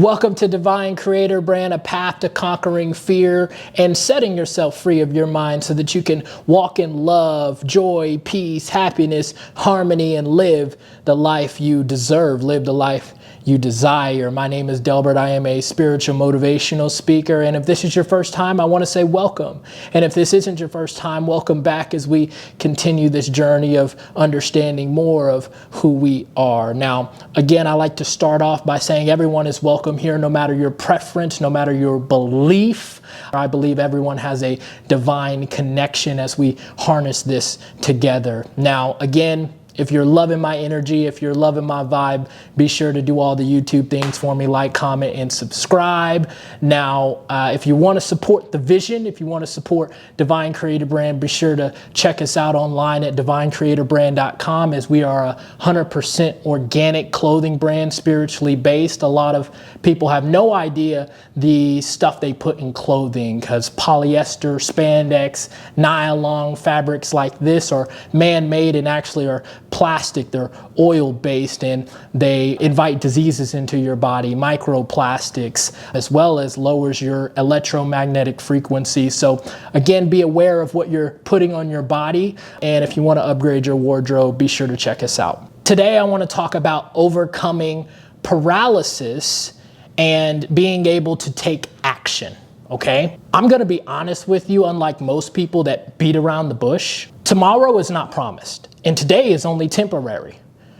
Welcome to Divine Creator Brand, a path to conquering fear and setting yourself free of your mind so that you can walk in love, joy, peace, happiness, harmony, and live the life you deserve, live the life you desire. My name is Delbert. I am a spiritual motivational speaker. And if this is your first time, I want to say welcome. And if this isn't your first time, welcome back as we continue this journey of understanding more of who we are. Now, again, I like to start off by saying everyone is welcome here, no matter your preference, no matter your belief. I believe everyone has a divine connection as we harness this together. Now, again, if you're loving my energy, if you're loving my vibe, be sure to do all the YouTube things for me, like, comment, and subscribe. Now, if you want to support the vision, if you want to support Divine Creator Brand, be sure to check us out online at divinecreatorbrand.com, as we are a 100% organic clothing brand, spiritually based. A lot of people have no idea the stuff they put in clothing, because polyester, spandex, nylon fabrics like this are man-made and actually are plastic. They're oil-based and they invite diseases into your body, microplastics, as well as lowers your electromagnetic frequency. So again, be aware of what you're putting on your body. And if you want to upgrade your wardrobe, be sure to check us out. Today, I want to talk about overcoming paralysis and being able to take action. Okay? I'm going to be honest with you, unlike most people that beat around the bush, tomorrow is not promised. And today is only temporary.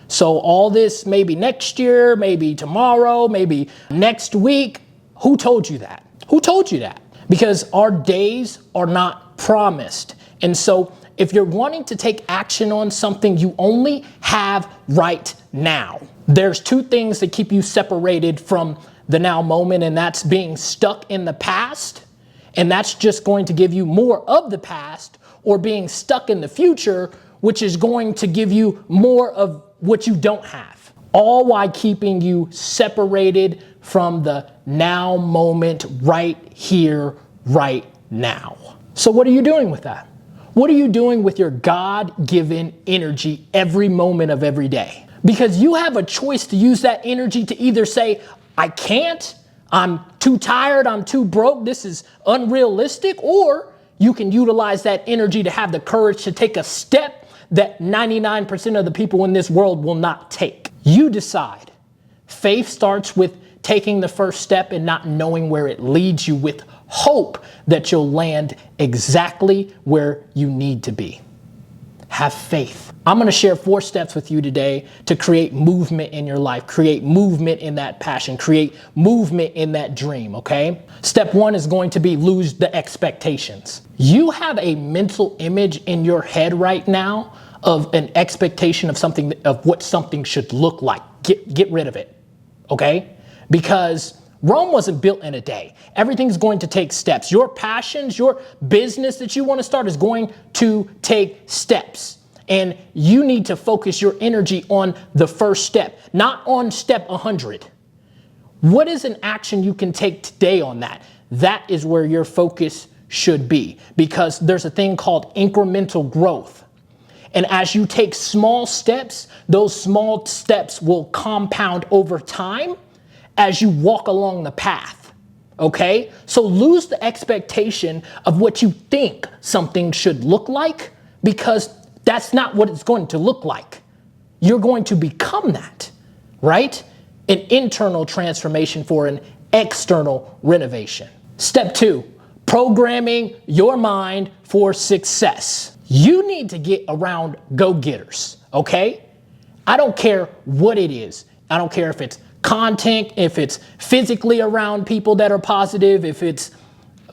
So all this, maybe next year, maybe tomorrow, maybe next week, who told you that? Who told you that? Because our days are not promised. And so if you're wanting to take action on something, you only have right now. There's two things that keep you separated from the now moment, and that's being stuck in the past. And that's just going to give you more of the past, or being stuck in the future, which is going to give you more of what you don't have, all while keeping you separated from the now moment, right here, right now. So what are you doing with that? What are you doing with your God-given energy every moment of every day? Because you have a choice to use that energy to either say, I can't, I'm too tired, I'm too broke, this is unrealistic, or you can utilize that energy to have the courage to take a step that 99% of the people in this world will not take. You decide. Faith starts with taking the first step and not knowing where it leads you, with hope that you'll land exactly where you need to be. Have faith. I'm going to share 4 steps with you today to create movement in your life, create movement in that passion, create movement in that dream, okay? Step 1 is going to be lose the expectations. You have a mental image in your head right now of an expectation of something, of what something should look like. Get rid of it, okay? Because Rome wasn't built in a day. Everything's going to take steps. Your passions, your business that you want to start is going to take steps. And you need to focus your energy on the first step, not on step 100. What is an action you can take today on that? That is where your focus should be, because there's a thing called incremental growth. And as you take small steps, those small steps will compound over time as you walk along the path, okay? So lose the expectation of what you think something should look like, because that's not what it's going to look like. You're going to become that, right? An internal transformation for an external renovation. Step 2, programming your mind for success. You need to get around go-getters, okay? I don't care what it is. I don't care if it's content, if it's physically around people that are positive, if it's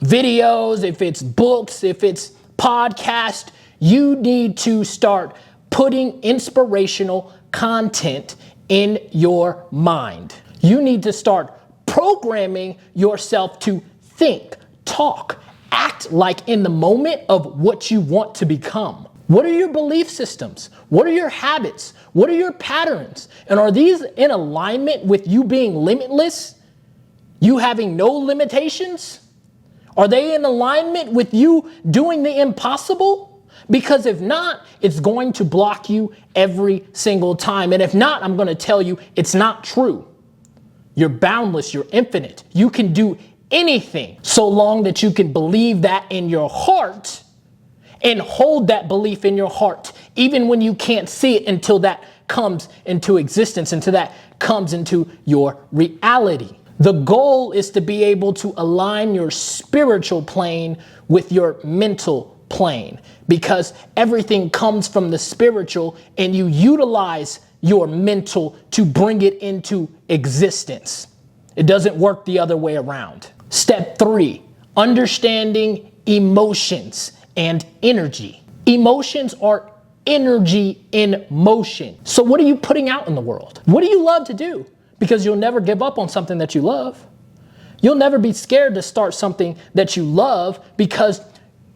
videos, if it's books, if it's podcast. You need to start putting inspirational content in your mind. You need to start programming yourself to think, talk, act like in the moment of what you want to become. What are your belief systems? What are your habits? What are your patterns? And are these in alignment with you being limitless? You having no limitations? Are they in alignment with you doing the impossible? Because if not, it's going to block you every single time. And if not, I'm going to tell you it's not true. You're boundless. You're infinite. You can do anything so long that you can believe that in your heart and hold that belief in your heart, even when you can't see it, until that comes into existence, until that comes into your reality. The goal is to be able to align your spiritual plane with your mental plane, because everything comes from the spiritual, and you utilize your mental to bring it into existence. It doesn't work the other way around. Step 3, understanding emotions and energy. Emotions are energy in motion. So what are you putting out in the world? What do you love to do? Because you'll never give up on something that you love. You'll never be scared to start something that you love, because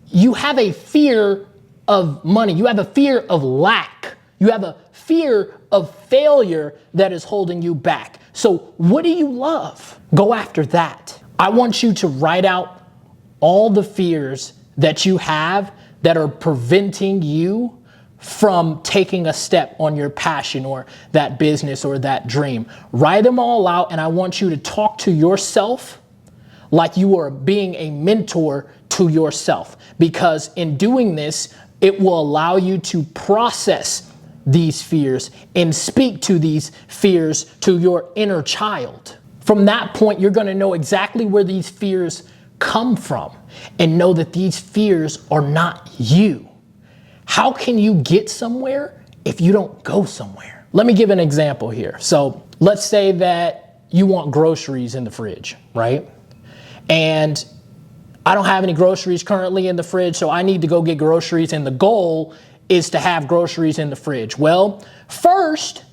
you have a fear of money. You have a fear of lack. You have a fear of failure that is holding you back. So what do you love? Go after that. I want you to write out all the fears that you have that are preventing you from taking a step on your passion or that business or that dream. Write them all out, and I want you to talk to yourself like you are being a mentor to yourself, because in doing this, it will allow you to process these fears and speak to these fears to your inner child. From that point, you're going to know exactly where these fears come from and know that these fears are not you. How can you get somewhere if you don't go somewhere? Let me give an example here. So let's say that you want groceries in the fridge, right? And I don't have any groceries currently in the fridge, so I need to go get groceries, and the goal is to have groceries in the fridge. Well, first,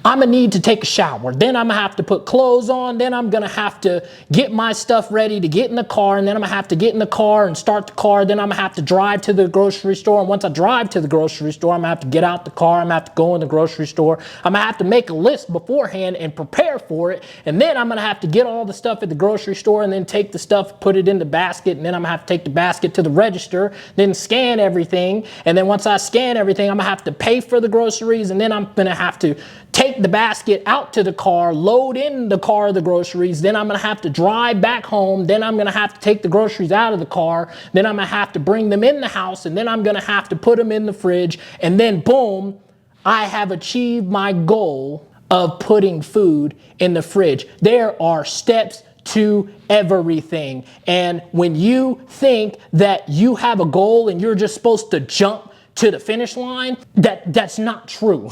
I'm gonna need to take a shower. Then I'm gonna have to put clothes on. Then I'm gonna have to get my stuff ready to get in the car. And then I'm gonna have to get in the car and start the car. Then I'm gonna have to drive to the grocery store. And once I drive to the grocery store, I'm gonna have to get out the car. I'm gonna have to go in the grocery store. I'm gonna have to make a list beforehand and prepare for it. And then I'm gonna have to get all the stuff at the grocery store and then take the stuff, put it in the basket. And then I'm gonna have to take the basket to the register, then scan everything. And then once I scan everything, I'm gonna have to pay for the groceries. And then I'm gonna have to take the basket out to the car, load in the car the groceries, then I'm gonna have to drive back home, then I'm gonna have to take the groceries out of the car, then I'm gonna have to bring them in the house, and then I'm gonna have to put them in the fridge, and then boom, I have achieved my goal of putting food in the fridge. There are steps to everything, and when you think that you have a goal and you're just supposed to jump to the finish line, that's not true.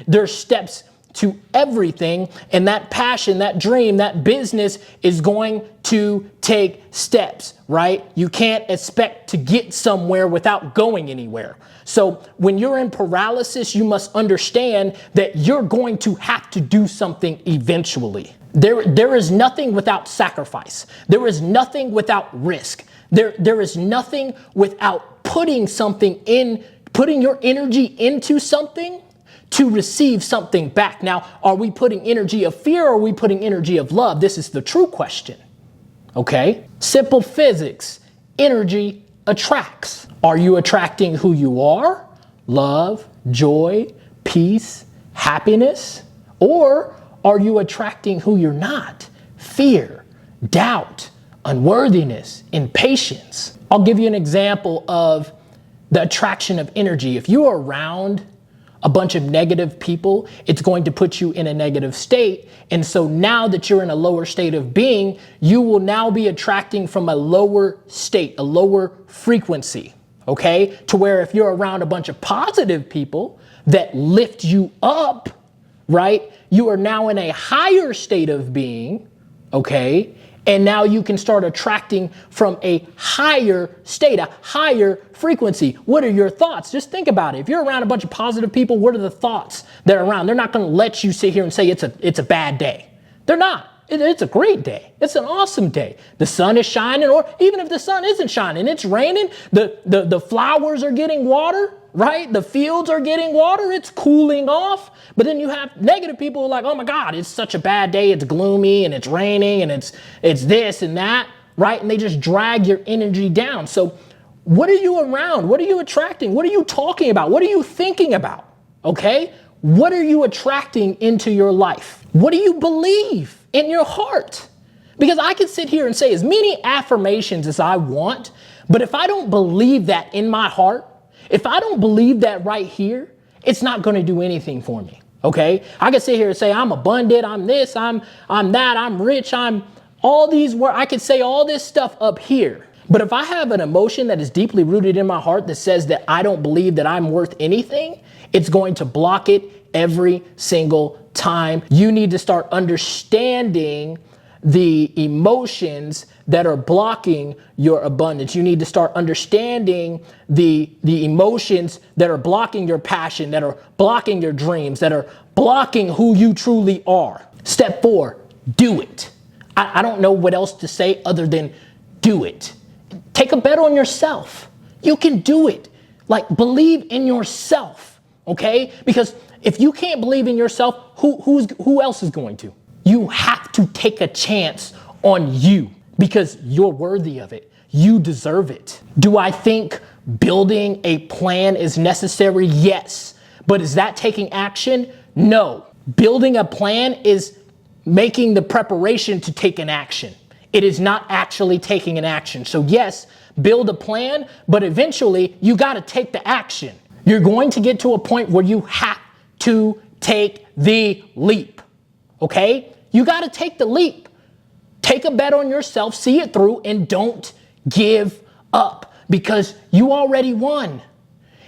There's steps to everything, and that passion, that dream, that business is going to take steps, right? You can't expect to get somewhere without going anywhere. So when you're in paralysis, you must understand that you're going to have to do something eventually. There is nothing without sacrifice. There is nothing without risk. There is nothing without putting something in, putting your energy into something to receive something back. Now, are we putting energy of fear or are we putting energy of love? This is the true question. Okay? Simple physics. Energy attracts. Are you attracting who you are? Love, joy, peace, happiness? Or are you attracting who you're not? Fear, doubt, unworthiness, impatience. I'll give you an example of the attraction of energy. If you're around a bunch of negative people, it's going to put you in a negative state. And so now that you're in a lower state of being, you will now be attracting from a lower state, a lower frequency, okay? To where if you're around a bunch of positive people that lift you up, right? You are now in a higher state of being, okay? And now you can start attracting from a higher state, a higher frequency. What are your thoughts? Just think about it. If you're around a bunch of positive people, what are the thoughts that are around? They're not going to let you sit here and say it's a bad day. They're not. It's a great day. It's an awesome day. The sun is shining, or even if the sun isn't shining, it's raining. The flowers are getting water, right? The fields are getting water. It's cooling off. But then you have negative people who are like, oh my God, it's such a bad day. It's gloomy and it's raining and it's this and that, right? And they just drag your energy down. So what are you around? What are you attracting? What are you talking about? What are you thinking about? Okay? What are you attracting into your life? What do you believe in your heart? Because I could sit here and say as many affirmations as I want, but if I don't believe that in my heart, if I don't believe that right here, it's not going to do anything for me. Okay? I could sit here and say I'm abundant, I'm this, I'm that, I'm rich, I'm all these words. I could say all this stuff up here. But if I have an emotion that is deeply rooted in my heart that says that I don't believe that I'm worth anything, it's going to block it every single time. You need to start understanding the emotions that are blocking your abundance. You need to start understanding the emotions that are blocking your passion, that are blocking your dreams, that are blocking who you truly are. Step 4, do it. I don't know what else to say other than do it. Take a bet on yourself. You can do it. Like, believe in yourself, okay? Because if you can't believe in yourself, who else is going to? You have to take a chance on you because you're worthy of it. You deserve it. Do I think building a plan is necessary? Yes. But is that taking action? No. Building a plan is making the preparation to take an action. It is not actually taking an action. So yes, build a plan, but eventually you got to take the action. You're going to get to a point where you have to take the leap. Okay? You got to take the leap. Take a bet on yourself, see it through, and don't give up because you already won.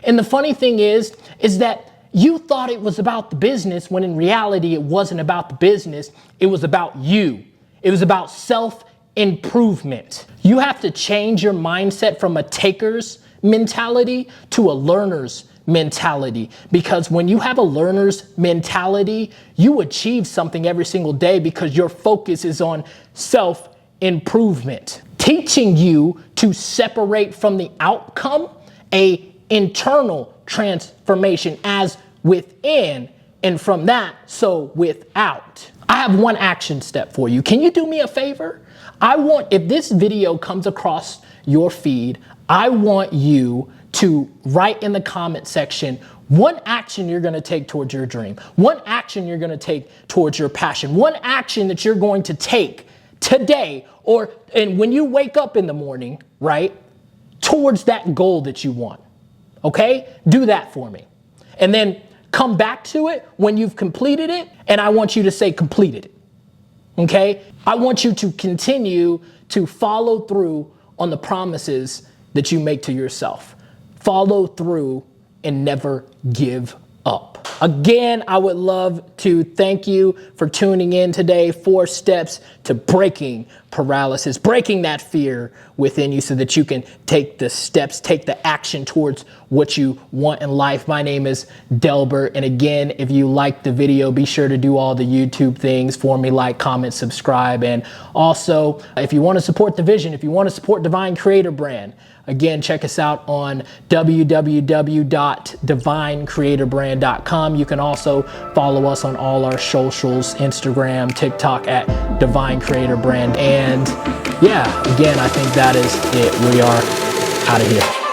And the funny thing is that you thought it was about the business when in reality it wasn't about the business. It was about you. It was about self-improvement. You have to change your mindset from a taker's mentality to a learner's mentality, because when you have a learner's mentality, you achieve something every single day because your focus is on self-improvement. Teaching you to separate from the outcome a internal transformation as within, and from that, so without. I have one action step for you. Can you do me a favor? If this video comes across your feed, I want you to write in the comment section one action you're going to take towards your dream, one action you're going to take towards your passion, one action that you're going to take today and when you wake up in the morning, right, towards that goal that you want. Okay? Do that for me. And then come back to it when you've completed it, and I want you to say completed it. Okay? I want you to continue to follow through on the promises that you make to yourself. Follow through and never give up. Again, I would love to thank you for tuning in today. 4 steps to breaking paralysis, breaking that fear within you so that you can take the steps, take the action towards what you want in life. My name is Delbert. And again, if you liked the video, be sure to do all the YouTube things for me, like, comment, subscribe. And also, if you want to support the vision, if you want to support Divine Creator Brand, again, check us out on www.divinecreatorbrand.com. You can also follow us on all our socials, Instagram, TikTok at Divine Creator Brand. And yeah, again, I think that is it. We are out of here.